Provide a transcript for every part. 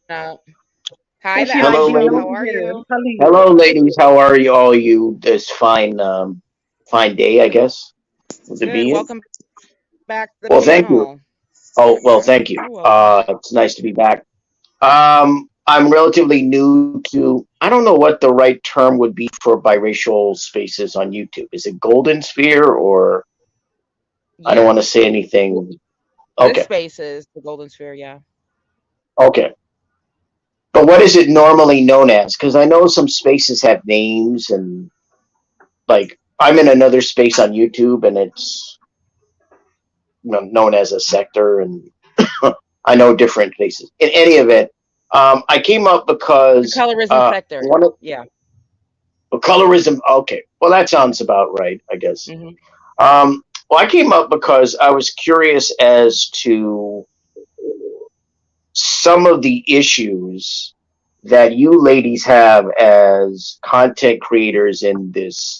Uh, Hi, What's the your Hello, Astro. idea? How ladies. Over are here. you? Hello, ladies. How are you all? You this fine, fine day, I guess. Would it Good. be it? Welcome back to the panel. Well, thank you. Oh, well, You're thank you. welcome. It's nice to be back. I'm relatively new to. I don't know what the right term would be for biracial spaces on YouTube. Is it Golden Sphere or I don't Yeah. want to say anything. This Okay, space is the Golden Sphere. Yeah. okay. But what is it normally known as? Because I know some spaces have names and like I'm in another space on YouTube and it's known as a sector, and I know different places. In any event, I came up The because colorism sector. one of Yeah. colorism. Okay, well that sounds about right, I guess. Hmm. Well, I came up because I was curious as to some of the issues that you ladies have as content creators in this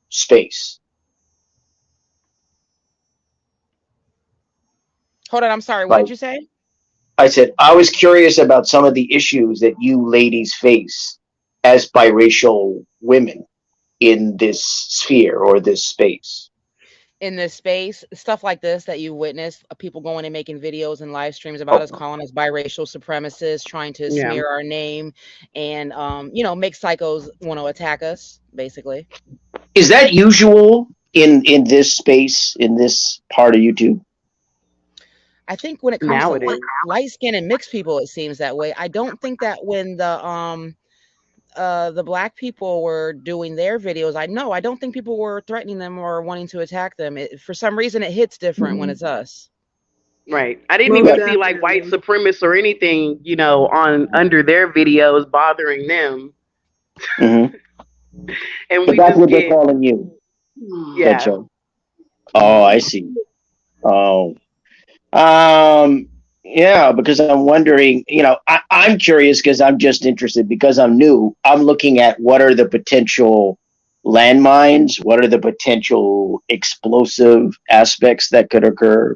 space. Hold on. I'm sorry. What Like did you say? I said, I was curious about some of the issues that you ladies face as biracial women in this sphere or this space. In this space, stuff like this that you witness, people going and making videos and live streams about us, Oh, calling us biracial supremacists, trying to Yeah. smear our name, and make psychos want to attack us, basically. is that usual in this space in this part of YouTube? I think when it comes Now to it is. light skin and mixed people, it seems that way. I don't think that when the black people were doing their videos, I don't think people were threatening them or wanting to attack them. For some reason, it hits different when Mhm. it's us. Right. I didn't Yeah. even Most see like white definitely. supremacists or anything, on under their videos bothering them. Hmm. And But we that's just what they're get, calling you. That's yeah. all. Oh, I see. Oh, yeah, because I'm wondering, I'm curious because I'm just interested because I'm new. I'm looking at what are the potential landmines, what are the potential explosive aspects that could occur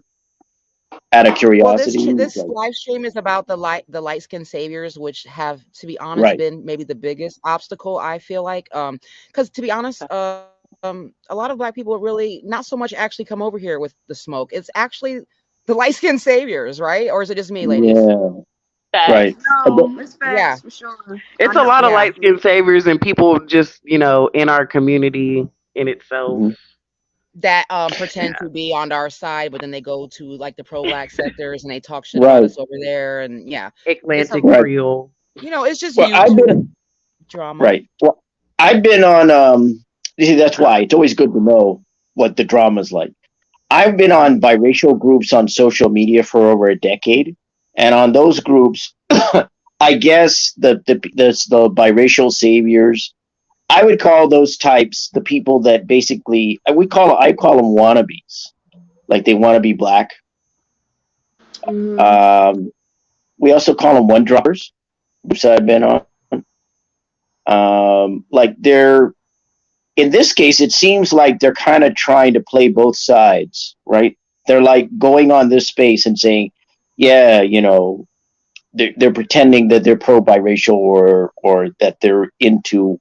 out of Well, curiosity. this Like, live stream is about the light skin saviors, which have, to be honest, right. been maybe the biggest obstacle. I feel like, because to be honest, a lot of black people really not so much actually come over here with the smoke. It's actually the light skin saviors, right? Or is it just me, ladies? Yeah, right. No, it's facts for Yeah, sure. I know. It's a lot of yeah. light skinned saviors and people just, in our community in itself. Mhm. That pretend Yeah. to be on our side, but then they go to like the pro black sectors and they talk shit about Right, us over there. And yeah, it's a Atlantic right. Creole. it's just Well, I've YouTube been drama. right. Well, I've been on. You see, that's why it's always good to know what the drama's like. I've been Hmm. on biracial groups on social media for over a decade, and on those groups, I guess the biracial saviors. I would call those types the people that basically I call them wannabes, like they want to be black. Hmm. Um, we also call them one droppers. Groups I've been on. Like they're in this case, it seems like they're kind of trying to play both sides, right? They're like going on this space and saying, yeah, they're pretending that they're pro biracial or that they're into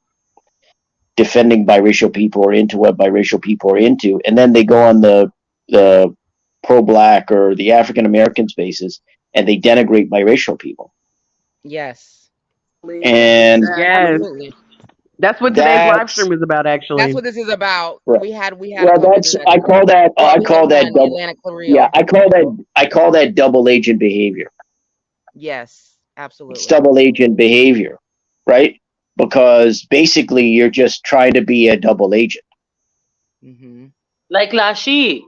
defending biracial people or into what biracial people are into, and then they go on the pro black or the African American spaces and they denigrate biracial people, Yes, and Yes. Exactly. absolutely. That's what today's live that's stream is about, That's actually. what this is about. right. We had a Well, couple do that's that today. Well, I we had call that one, double. Atlantic Yeah, Clarille. I call that double agent behavior. Yes, It's absolutely. double agent behavior, right? Because basically you're just trying to be a double agent. Hmm. Like Lashi.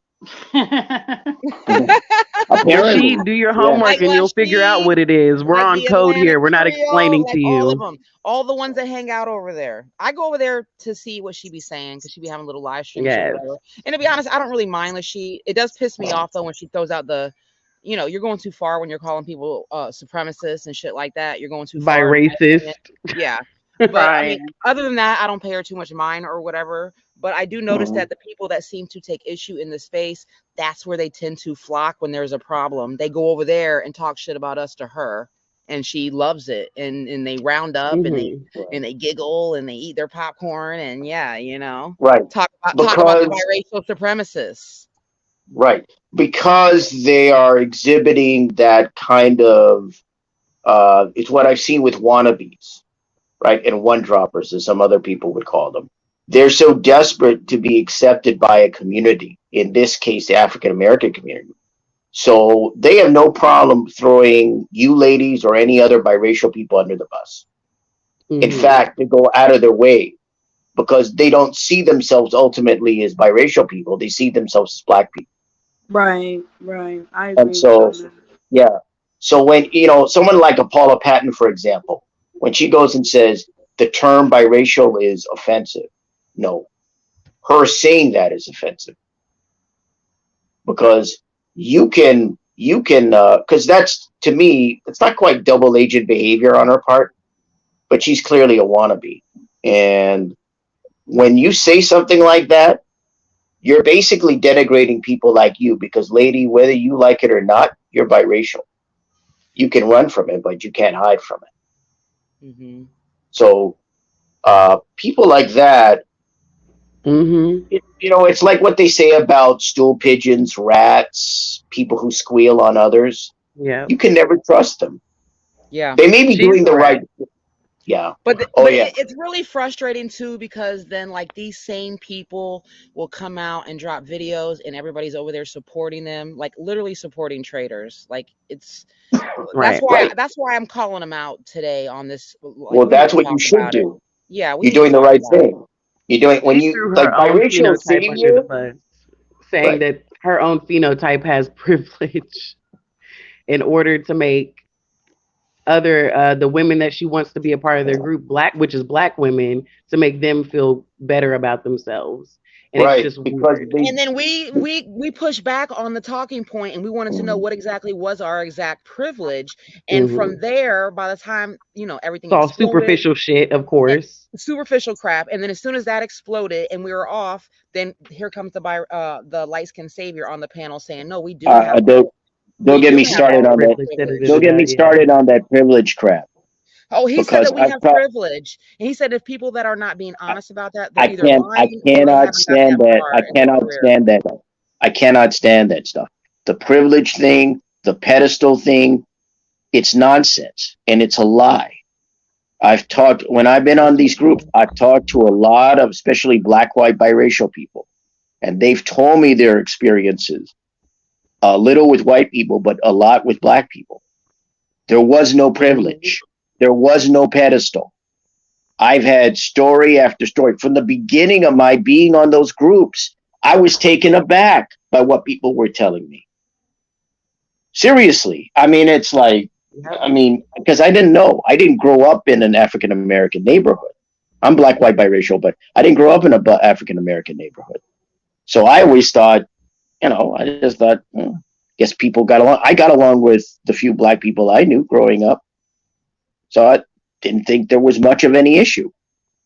Apparently, Rashid, do your yeah. homework Like and you'll figure out Lashy, what it is. We're like on the code here. Atlantic We're not Creole, explaining to like all of you. them, all the ones that hang out over there. I go over there to see what she be saying because she be having little live stream and shit, Yes. whatever. And to be honest, I don't really mind Lashy. It does piss me off though when she throws out you're going too far when you're calling people supremacists and shit like that. You're going too By far, in my opinion. racist. Yeah, but I Right. mean, other than that, I don't pay her too much mind or whatever. But I do notice Mhm. that the people that seem to take issue in the space, that's where they tend to flock when there's a problem. They go over there and talk shit about us to her. and she loves it, and they round up and they Hmm. Right. and they giggle and they eat their popcorn, and yeah, Right. talk about the Because biracial supremacists. right. Because they are exhibiting that kind of it's what I've seen with wannabes, right? And one droppers, as some other people would call them. They're so desperate to be accepted by a community, in this case, the African American community. So they have no problem throwing you ladies or any other biracial people under the bus. In Hmm. fact, they go out of their way because they don't see themselves ultimately as biracial people. They see themselves as black people. Right, right. I And agree with you so, on that. yeah. So when, someone like a Paula Patton, for example, when she goes and says the term biracial is offensive, no, her saying that is offensive because because that's, to me, it's not quite double agent behavior on her part, but she's clearly a wannabe. And when you say something like that, you're basically denigrating people like you because, lady, whether you like it or not, you're biracial. You can run from it, but you can't hide from it. Hmm. So people like that, Hmm. it's like what they say about stool pigeons, rats, people who squeal on others. Yep. You can never trust them. Yeah. They may be She's doing a the rat. right. Yeah. Oh But yeah. it's really frustrating too, because then like these same people will come out and drop videos and everybody's over there supporting them, like literally supporting traitors. Like it's Right. Right. that's why I'm calling them out today on this. Like Well, we need that's to what you talk should about it. do. Yeah, we You're need to doing the talk right about it. thing. You're doing when She you threw like her own biracial phenotype under the savior. bus, saying Right. that her own phenotype has privilege in order to make other the women that she wants to be a part of their group black, which is black women, to make them feel better about themselves. And it's Right. just Because weird. they. And then we push back on the talking point, and we wanted to know what exactly was our exact privilege. And Hmm. from there, by the time everything It's all exploded, superficial shit, of eh, course. superficial crap. And then as soon as that exploded and we were off, then here comes the light skinned savior on the panel saying, "No, we do Uh, uh, have don't we don't get do me We have have started on that. privilege. Da, da, da, da, Don't privilege." get da, me yeah. started on that privilege crap Oh, he said because that we I've have talked. privilege, and he said if people that are not being I, honest about that, they're I either can't. I lying or they cannot haven't got that stand that. far I in their cannot career. stand that. I cannot stand that stuff. The privilege thing, the pedestal thing, it's nonsense and it's a lie. I've talked when I've been on these groups. I've talked to a lot of, especially black, white, biracial people, and they've told me their experiences. A little with white people, but a lot with black people. There was no Hmm. privilege. There was no pedestal. I've had story after story from the beginning of my being on those groups. I was taken aback by what people were telling me. Seriously. I mean, it's like, Yep. because I didn't know. I didn't grow up in an African American neighborhood. I'm black, white, biracial, but I didn't grow up in a African American neighborhood. So I always thought, I just thought, guess people got along. I got along with the few black people I knew growing up. So I didn't think there was much of any issue.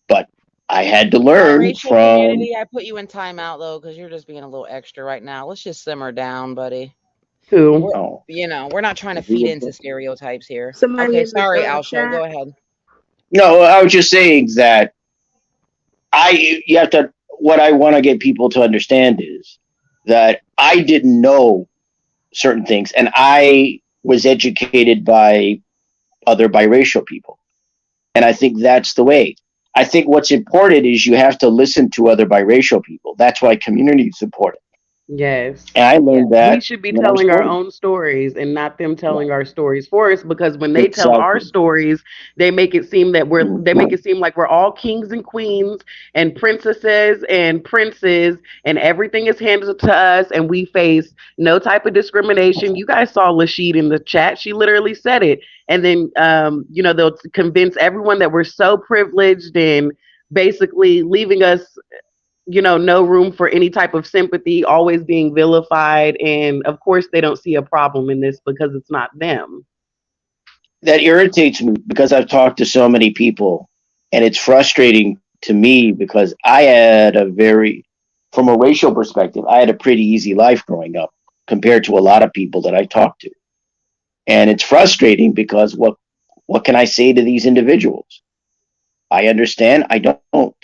But I had to learn Biracial from. community, I put you in timeout though, because you're just being a little extra right now. Let's just simmer down, buddy. Who? We're Oh, we're not trying to feed into stereotypes here. Somebody Okay, in the sorry, Alsho. chat. Go ahead. no, I was just saying that you have to. What I want to get people to understand is that I didn't know certain things, and I was educated by other biracial people, and I think that's the way. I think what's important is you have to listen to other biracial people. That's why community is important. Yes. And I Yeah. learned We that should be when I was telling our 20. own stories and not them Yeah, telling our stories for us, because when they tell our exactly. stories, they make Mhm. it seem like we're all kings and queens and princesses and princes, and everything is handed to us and we face no type of discrimination. You guys saw Lashid in the chat. She literally said it. And then they'll convince everyone that we're so privileged and basically leaving us no room for any type of sympathy, always being vilified. And of course, they don't see a problem in this because it's not them. That irritates me because I've talked to so many people, and it's frustrating to me because I had from a racial perspective, I had a pretty easy life growing up compared to a lot of people that I talked to. And it's frustrating because What can I say to these individuals? I understand. I don't.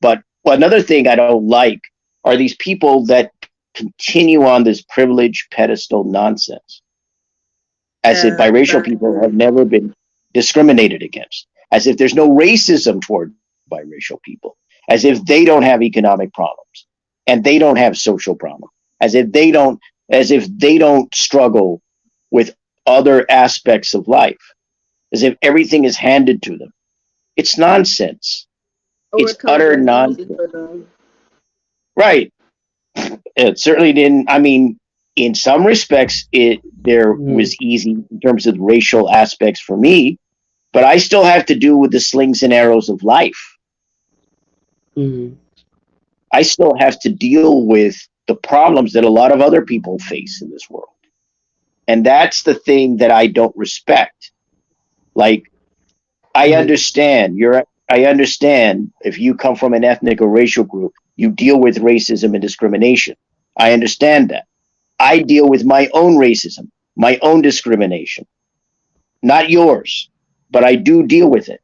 But another thing I don't like are these people that continue on this privilege pedestal nonsense, as if Yeah, biracial people exactly. have never been discriminated against, as if there's no racism toward biracial people, as if they don't have economic problems and they don't have social problems, as if they don't, as if they don't struggle with other aspects of life, as if everything is handed to them. It's nonsense. Or It's it comes utter as easy nonsense. for them. Right. It certainly didn't. I mean, in some respects, it there Mhm. was easy in terms of racial aspects for me, but I still have to do with the slings and arrows of life. Mhm. I still have to deal with the problems that a lot of other people face in this world. And that's the thing that I don't respect. Like, I Mhm. understand I understand if you come from an ethnic or racial group, you deal with racism and discrimination. I understand that. I deal with my own racism, my own discrimination, not yours, but I do deal with it.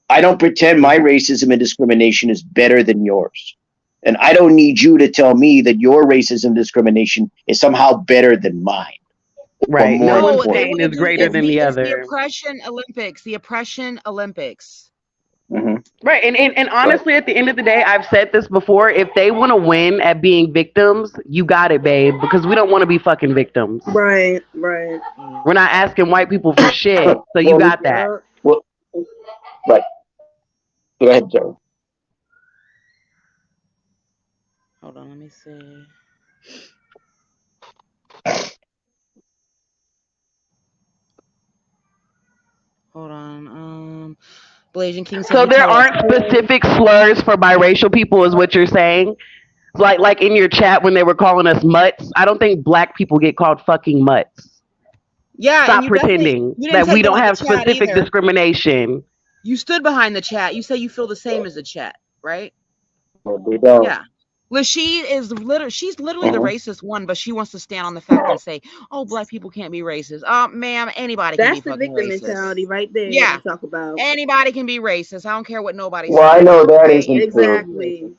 I don't pretend my racism and discrimination is better than yours. And I don't need you to tell me that your racism and discrimination is somehow better than mine or Right. more No one's No, they important. pain want to is do greater than the it's the other. oppression Olympics, the oppression Olympics. Mm-hmm. Right. And Right. honestly, at the end of the day, I've said this before. If they want to win at being victims, you got it, babe, because we don't want to be fucking victims. Right, right. We're not asking white people for shit. So you Well, got that. Yeah. well, right. Go ahead, Joe. Hold on, let me see. Hold on. Blasian King says So you there tell us. aren't specific slurs for biracial people, is what you're saying? Like in your chat when they were calling us mutts. I don't think black people get called fucking mutts. Yeah, and Stop pretending you didn't that we take it don't like a have chat specific either. discrimination. You stood behind the chat. You say you feel the same as the chat, right? Well, they don't. Yeah. Lashid is literally she's literally the Mm-hmm. racist one, but she wants to stand on the fact and say, "Oh, black people can't be racist." Ma'am, anybody can be That's the fucking victim racist. mentality right there Yeah, they talk about. anybody can be racist. I don't care what nobody Well, I says. know that Okay, isn't anybody can true. be racist. Exactly.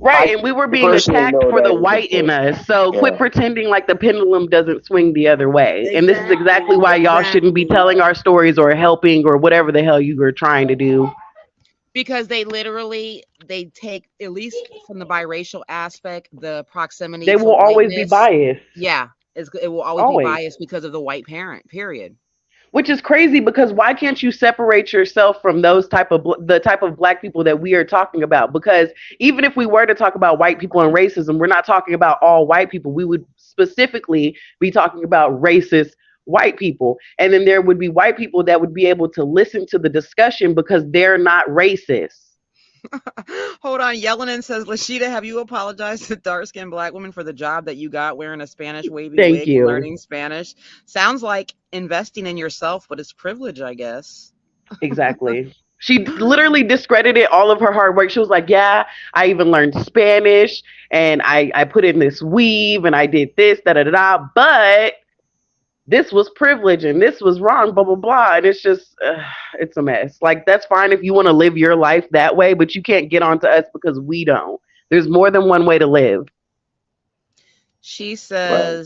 Right, I and we were being personally attacked know for that the isn't white in true. us. So quit Yeah. pretending like the pendulum doesn't swing the other way. And this is exactly Exactly. why y'all shouldn't be Exactly. telling our stories or helping or whatever the hell you were trying to do. Because they take, at least from the biracial aspect, the proximity They to will always be whiteness. biased. Yeah, it will always be Always. biased because of the white parent. Period. Which is crazy because why can't you separate yourself from those the type of black people that we are talking about? Because even if we were to talk about white people and racism, we're not talking about all white people. We would specifically be talking about racist white people. And then there would be white people that would be able to listen to the discussion because they're not racist. Hold on. Yelenin says, Lashida, have you apologized to dark skinned black women for the job that you got wearing a Spanish wavy Thank wig and you. learning Spanish? Sounds like investing in yourself, but it's privilege, I guess. Exactly. She literally discredited all of her hard work. She was like, "Yeah, I even learned Spanish and I put in this weave and I did this, da da da da. But this was privilege and this was wrong, blah blah blah." And it's just, it's a mess. Like that's fine if you want to live your life that way, but you can't get onto us because we don't. There's more than one way to live. She Right.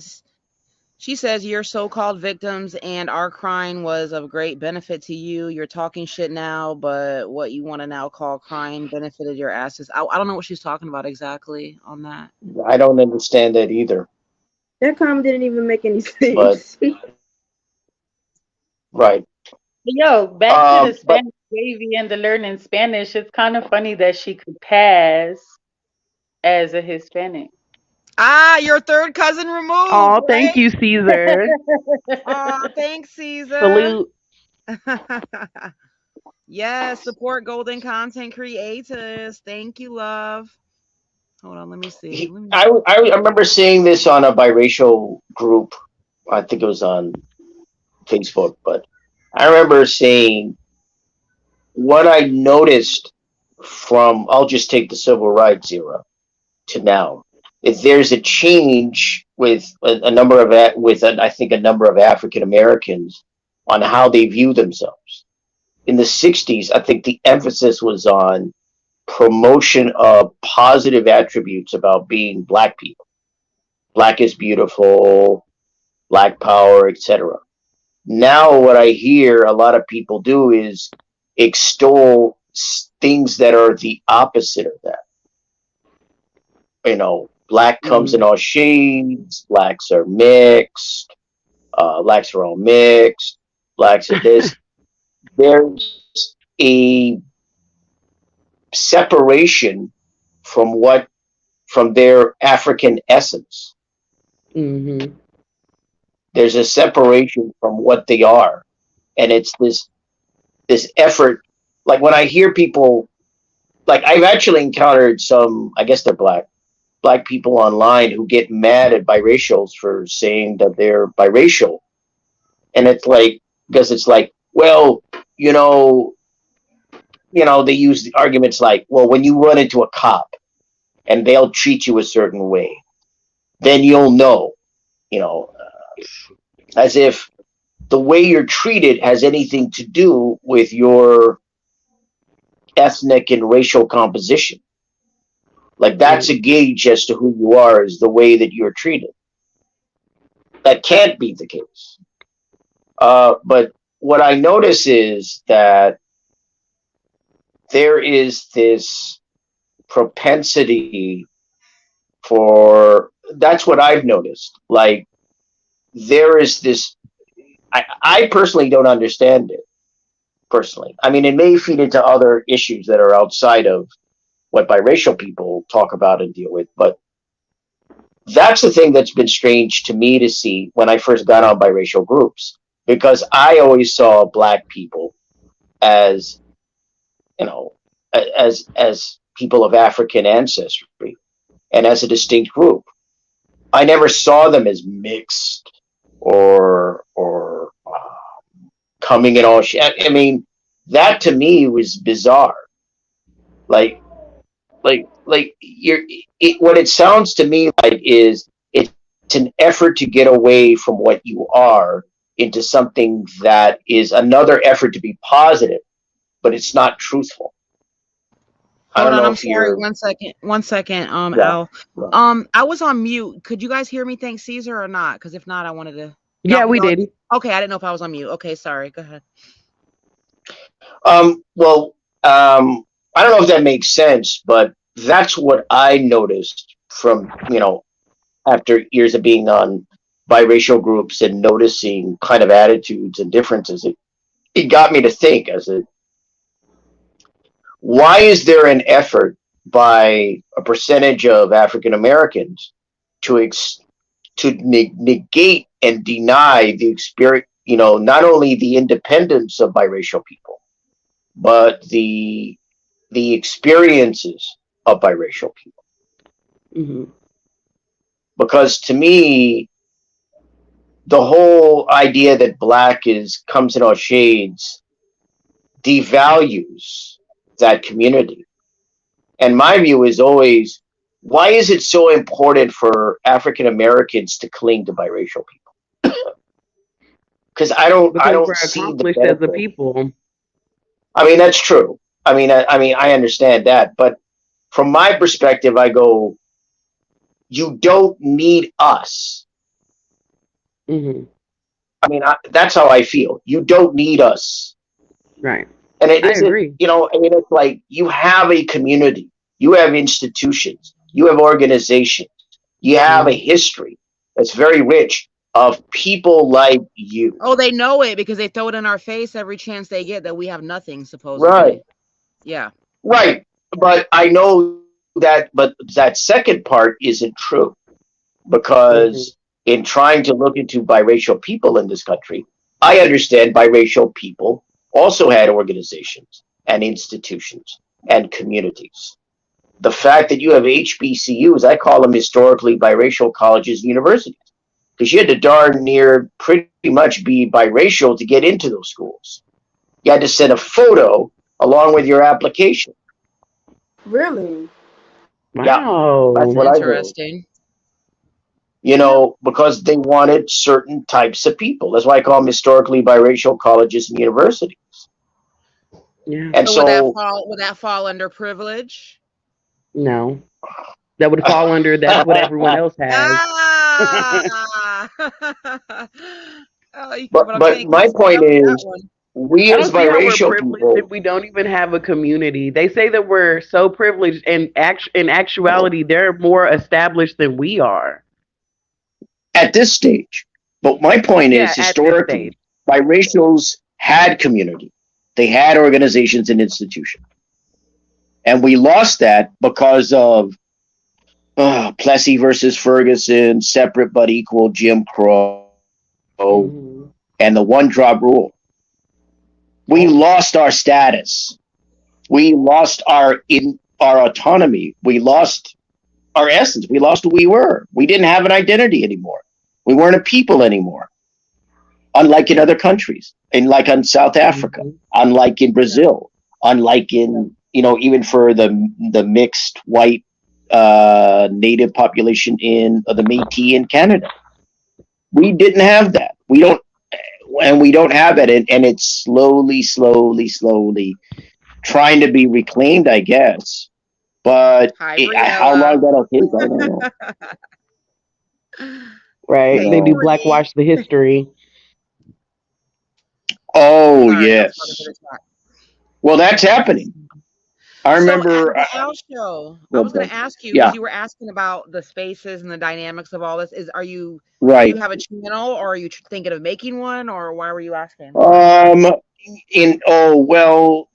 says, your so-called victims and our crying was of great benefit to you. You're talking shit now, but what you want to now call crying benefited your asses. I don't know what she's talking about exactly on that. I don't understand that either. That comment didn't even make any But sense. right. Yo, back to the But Spanish wavy and the learning Spanish. It's kind of funny that she could pass as a Hispanic. Your third cousin removed, Oh, thank right? you, Caesar. Thanks, Caesar. Salute. Yes, support golden content creators. Thank you, love. Hold on, let me see. I remember seeing this on a biracial group. I think it was on Facebook, but I remember seeing what I noticed from, I'll just take the civil rights era to now. If there's a change with a number of, I think a number of African Americans on how they view themselves. in the 60s, I think the emphasis was on promotion of positive attributes about being black people. Black is beautiful, black power, etc. Now, what I hear a lot of people do is extol things that are the opposite of that. Black comes in Mm-hmm. all shades, blacks are mixed, blacks are all mixed, blacks are this. There's a separation from from their African essence. Mm-hmm. There's a separation from what they are, and it's this effort. Like when I hear people, like I've actually encountered some, I guess they're black people online who get mad at biracials for saying that they're biracial, and it's like because it's like, well, you know, they use the arguments like, well, when you run into a cop and they'll treat you a certain way, then you'll know, you know, as if the way you're treated has anything to do with your ethnic and racial composition. Like that's Right. a gauge as to who you are is the way that you're treated. That can't be the case. But what I notice is that there is this propensity for that's what I've noticed. Like there is this I personally don't understand it personally. I mean it may feed into other issues that are outside of what biracial people talk about and deal with, but that's the thing that's been strange to me to see when I first got on biracial groups because I always saw black people as you know as people of African ancestry and as a distinct group. I never saw them as mixed or coming in all. I mean, that to me was bizarre. Like like what it sounds to me like is it's an effort to get away from what you are into something that is another effort to be positive, but it's not truthful. I Hold don't on, know I'm if sorry. you're 1 second. 1 second, yeah, Al. yeah. I was on mute. Could you guys hear me, thank Caesar, or not? Because if not, I wanted to. Yeah, we did. Okay, I didn't know if I was on mute. Okay, sorry. Go ahead. Well, I don't know if that makes sense, but that's what I noticed from after years of being on biracial groups and noticing kind of attitudes and differences. It got me to think as a why is there an effort by a percentage of African Americans to negate and deny the experience, not only the independence of biracial people, but the experiences of biracial people? Mm-hmm. Because to me, the whole idea that black is comes in all shades devalues that community. And my view is always, why is it so important for African Americans to cling to biracial people? Because I Because don't we're see the accomplished as a benefit. people. I mean, that's true. I mean, I understand that, but from my perspective, I go, you don't need us. Mm-hmm. I mean, that's how I feel. You don't need us. Right. And it I isn't, agree. I mean, it's like you have a community, you have institutions, you have organizations, you have a Mm-hmm. history that's very rich of people like you. Oh, they know it because they throw it in our face every chance they get that we have nothing, Right, supposedly. Yeah. right. But I know but that second part isn't true because Mm-hmm. in trying to look into biracial people in this country, I understand biracial people also had organizations and institutions and communities. The fact that you have HBCUs, I call them historically biracial colleges and universities, because you had to darn near pretty much be biracial to get into those schools. You had to send a photo along with your application. Really? Yeah, that's Wow. what I heard. Interesting. Yeah. Because they wanted certain types of people. That's why I call them historically biracial colleges and universities. Yeah. And So would that so, fall would that fall under privilege? No. That would fall under that's what everyone else has. Ah. Oh, but I'm but saying you my stay point up with that is, one. we I as don't see how we're biracial privileged if people, we don't even have a community. They say that we're so privileged, and in actuality, they're more established than we are. at this stage. But my point Yeah, is, at this historically, stage. biracials had community, they had organizations and institutions, and we lost that because of Plessy versus Ferguson, separate but equal Jim Crow, and the Hmm. one drop rule. We lost our status. We lost our autonomy. We lost our essence. We lost who we were. We didn't have an identity anymore. We weren't a people anymore. Unlike in other countries, and like in South Africa, Hmm. unlike in Brazil, unlike in, even for the mixed white native population in the Métis in Canada. We didn't have that. We don't have it, and it's slowly trying to be reclaimed, I guess. But Hi, how long Briella. that'll take, I don't know. You Right. Hey, They do know. Tori. blackwash the history. Oh All right, I'm talking to yes. the chat. Well, that's happening. I But remember. Show, I Well was going to done. ask you because Yeah. you were asking about the spaces and the dynamics of all this. Do you Right. have a channel, or are you thinking of making one, or why were you asking? Um. Well,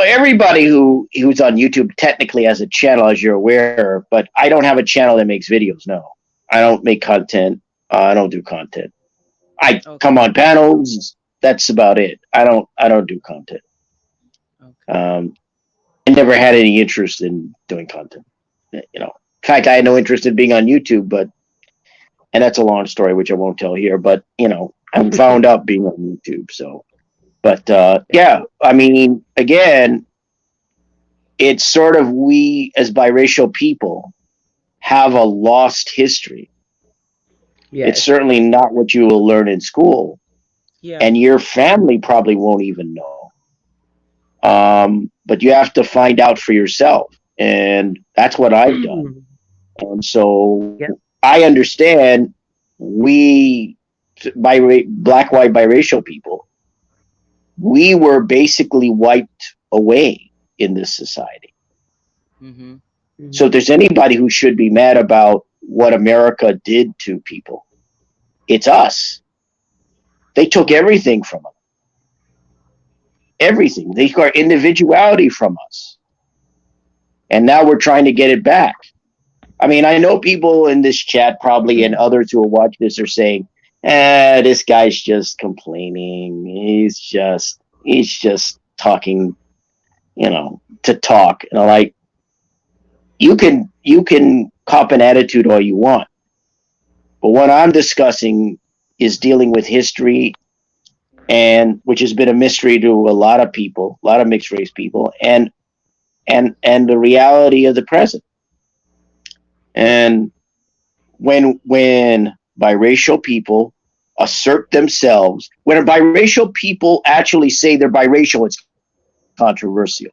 everybody who's on YouTube technically has a channel, as you're aware. But I don't have a channel that makes videos. No, I don't make content. I don't do content. I come Okay. on panels. That's about it. I don't do content. Okay. Um, I never had any interest in doing content. In fact, I had no interest in being on YouTube. But and that's a long story, which I won't tell here. But I'm found out being on YouTube. So, but yeah, I mean, again, it's sort of, we as biracial people have a lost history. It's Yes. certainly not what you will learn in school, Yeah. and your family probably won't even know. But you have to find out for yourself, and that's what I've done. And so Yep. I understand, we, black, white, biracial people, we were basically wiped away in this society. Mhm. So if Mhm. there's anybody who should be mad about what America did to people, it's us. They took everything from us. Everything. They took our individuality from us. And now we're trying to get it back. I mean, I know people in this chat probably, and others who will watch this, are saying, this guy's just complaining. He's just talking, to talk. And I'm like, you can cop an attitude all you want. But what I'm discussing is dealing with history, and which has been a mystery to a lot of people, a lot of mixed race people, and the reality of the present. And when biracial people assert themselves, when biracial people actually say they're biracial, it's controversial.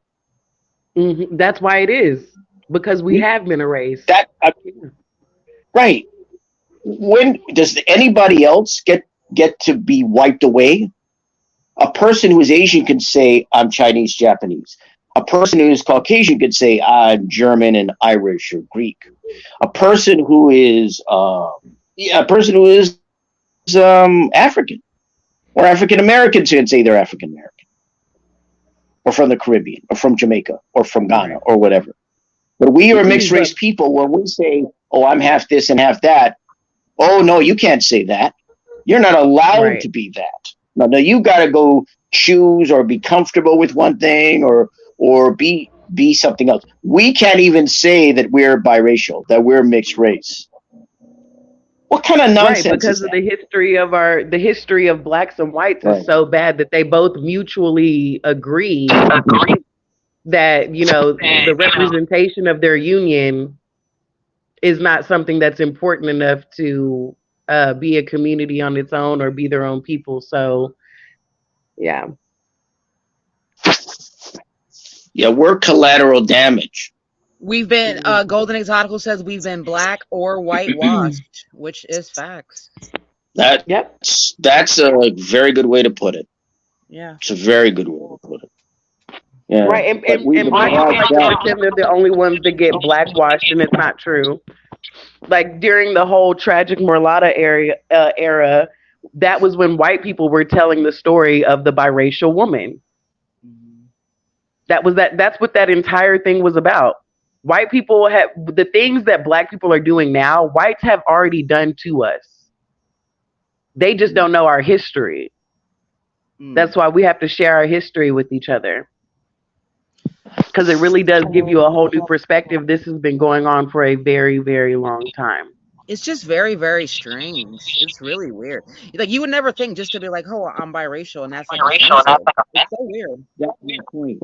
That's why it is because we We have been erased. that right. When does anybody else get to be wiped away? A person who is Asian can say, I'm Chinese, Japanese. A person who is Caucasian could say, I'm German and Irish or Greek. A person who is, yeah, a person who is African or African Americans can say they're African American, or from the Caribbean, or from Jamaica, or from Ghana, Right. or whatever. But we are mixed race But people. When we say, oh, I'm half this and half that, oh, no, you can't say that. You're not allowed right. to be that. No, you got to go choose or be comfortable with one thing, or be something else. We can't even say that we're biracial, that we're mixed race. What kind of Right, nonsense is because of that? the history of blacks and whites is Right. so bad that they both mutually agree that, the representation of their union is not something that's important enough to be a community on its own or be their own people. So, yeah. Yeah, we're collateral damage. We've been Mhm. Golden Exotical says we've been black or whitewashed, which is facts. Yep. That's a very good way to put it. Yeah. It's a very good way to put it. Yeah, Right. And, but and, we've and been black people like washed to out. pretend they're the only ones that get blackwashed, and it's not true. Like during the whole tragic era, that was when white people were telling the story of the biracial woman. Mhm. That's what that entire thing was about. White people have the things that black people are doing now, whites have already done to us. They just Mm. don't know our history. Mm. That's why we have to share our history with each other. Because it really does give you a whole new perspective. This has been going on for a very, very long time. It's just very, very strange. It's really weird. Like you would never think just to be like, "Oh, I'm biracial," and that's like offensive. It's so weird. That's my point.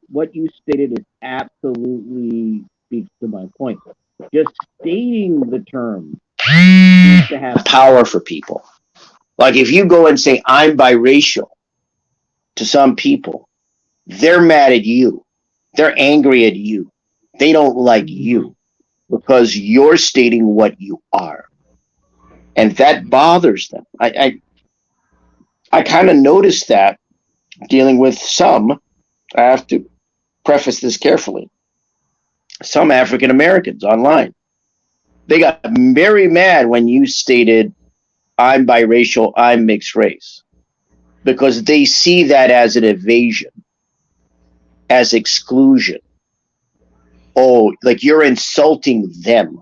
What you stated is absolutely speaks to my point. Just stating the term seems to have power for people. Like if you go and say I'm biracial to some people, they're mad at you. They're angry at you. They don't like Mhm. you because you're stating what you are, and that bothers them. I kind of noticed that dealing with some. I have to preface this carefully. Some African Americans online. They got very mad when you stated, I'm biracial, I'm mixed race, because they see that as an evasion, as exclusion. Oh, like you're insulting them.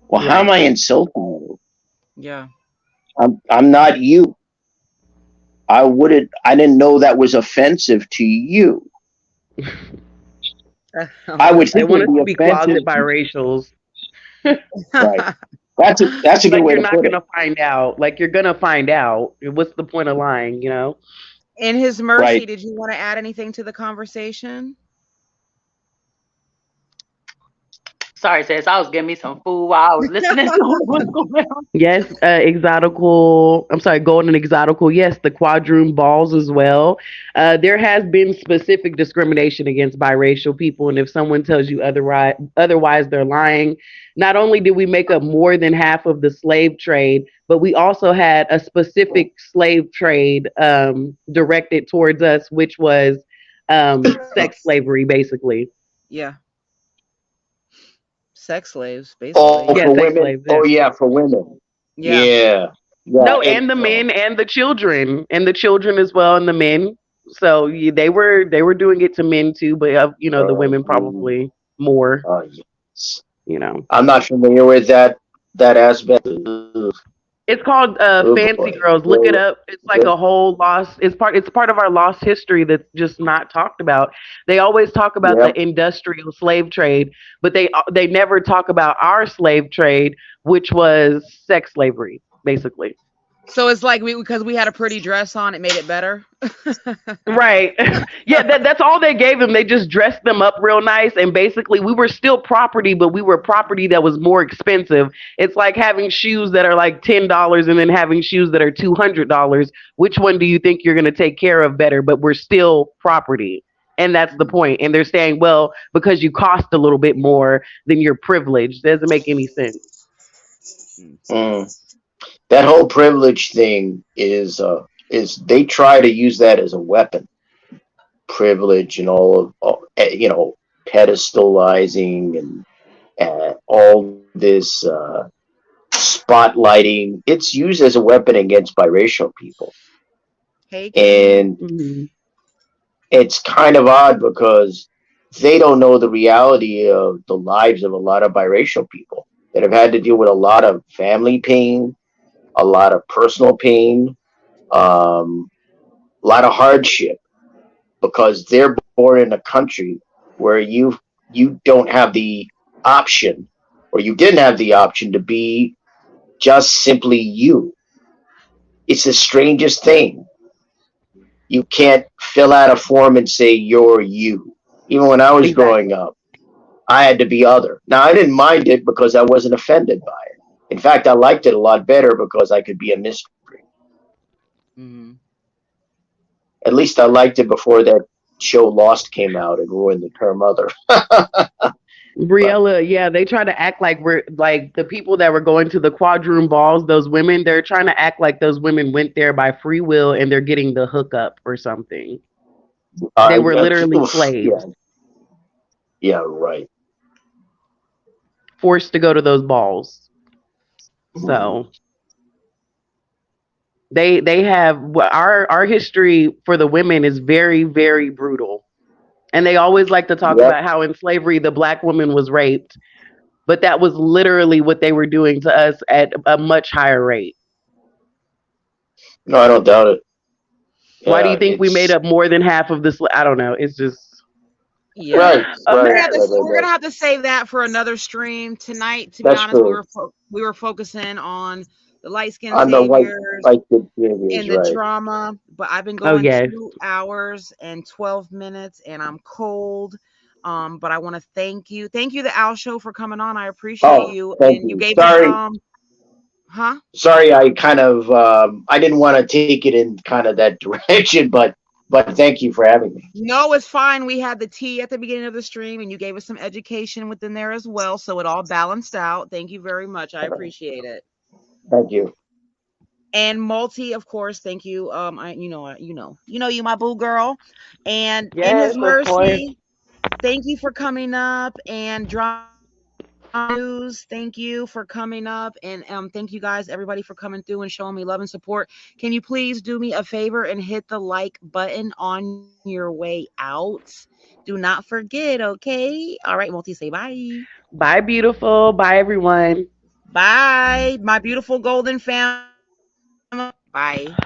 Well, how am Right. I insulting you? Yeah. I'm not you. I didn't know that was offensive to you. Oh I my would They think god. it want would us be to be closet offensive to, biracials. right. That's a good Like way you're to not put it. gonna find out. Like you're gonna find out. What's the point of lying? You know. In his mercy, Right. did you want to add anything to the conversation? Sorry, sis. I was getting me some food while I was listening to what was going on. Yes, exotical. I'm sorry, golden exotical. Yes, the quadroon balls as well. There has been specific discrimination against biracial people, and if someone tells you otherwise, they're lying. Not only did we make up more than half of the slave trade, but we also had a specific slave trade directed towards us, which was sex slavery, basically. Yeah. Sex slaves, Oh, basically. for Yeah. Yeah, sex women. slaves. Oh Yeah. yeah, for women. Yeah. Yeah. Yeah. No, and the men and the children as well, and the men. So they were doing it to men too, but the women Mm, probably more. yes. You know, I'm not familiar with that aspect. Ugh. it's called Oh Fancy boy. Girls. Look it Well, up. It's like well, a whole lost. It's part of our lost history that's just not talked about. They always talk about yeah. the industrial slave trade, but they never talk about our slave trade, which was sex slavery, basically. So it's like because we had a pretty dress on, it made it better. Right. Yeah, that's all they gave them. They just dressed them up real nice. And basically, we were still property, but we were property that was more expensive. It's like having shoes that are like $10 and then having shoes that are $200. Which one do you think you're going to take care of better? But we're still property. And that's the point. And they're saying, well, because you cost a little bit more, then you're privileged. Doesn't make any sense. Mm. That whole privilege thing is they try to use that as a weapon. Privilege and pedestalizing and all this spotlighting. It's used as a weapon against biracial people, Hey, King. and Hmm. it's kind of odd because they don't know the reality of the lives of a lot of biracial people that have had to deal with a lot of family pain, a lot of personal pain, a lot of hardship because they're born in a country where you don't have the option or you didn't have the option to be just simply you. It's the strangest thing. You can't fill out a form and say you're you. Even when I was growing Exactly. up, I had to be other. Now I didn't mind it because I wasn't offended by it. In fact, I liked it a lot better because I could be a mystery. Hmm. At least I liked it before that show Lost came out and ruined the term other. But Briella, yeah, they try to act like we're like the people that were going to the quadroom balls, those women, they're trying to act like those women went there by free will and they're getting the hookup or something. They were literally yeah, slaves, yeah, right. forced to go to those balls. Mm. So they have our history for the women is very, very brutal. And they always like to talk Yep. about how in slavery the black woman was raped, but that was literally what they were doing to us at a much higher rate. No, I don't doubt it. Why do Yeah, you think we made it's up more than half of this? I don't know. It's just Yeah. right, We're right, gonna have to apparently. right, right, we're right. gonna have to save that for another stream tonight. To be That's honest, true. we were focusing on the light skinned On the saviors white good behaviors, and the right? drama, but I've been Oh going yes. 2 hours and 12 minutes, and I'm cold. But I want to thank you, the Owl Show, for coming on. I appreciate Oh, you, thank and you you. gave us Sorry, huh? sorry. I kind of I didn't want to take it in kind of that direction, but thank you for having me. No, it's fine. We had the tea at the beginning of the stream, and you gave us some education within there as well, so it all balanced out. Thank you very much. I appreciate it. Thank you. And Multi, of course, thank you. You my boo girl. And in Yes, his of course. mercy, thank you for coming up. And Drama News, thank you for coming up. And thank you guys, everybody, for coming through and showing me love and support. Can you please do me a favor and hit the like button on your way out? Do not forget, okay? All right, Multi, say bye. Bye, beautiful. Bye, everyone. Bye, my beautiful golden family. Bye.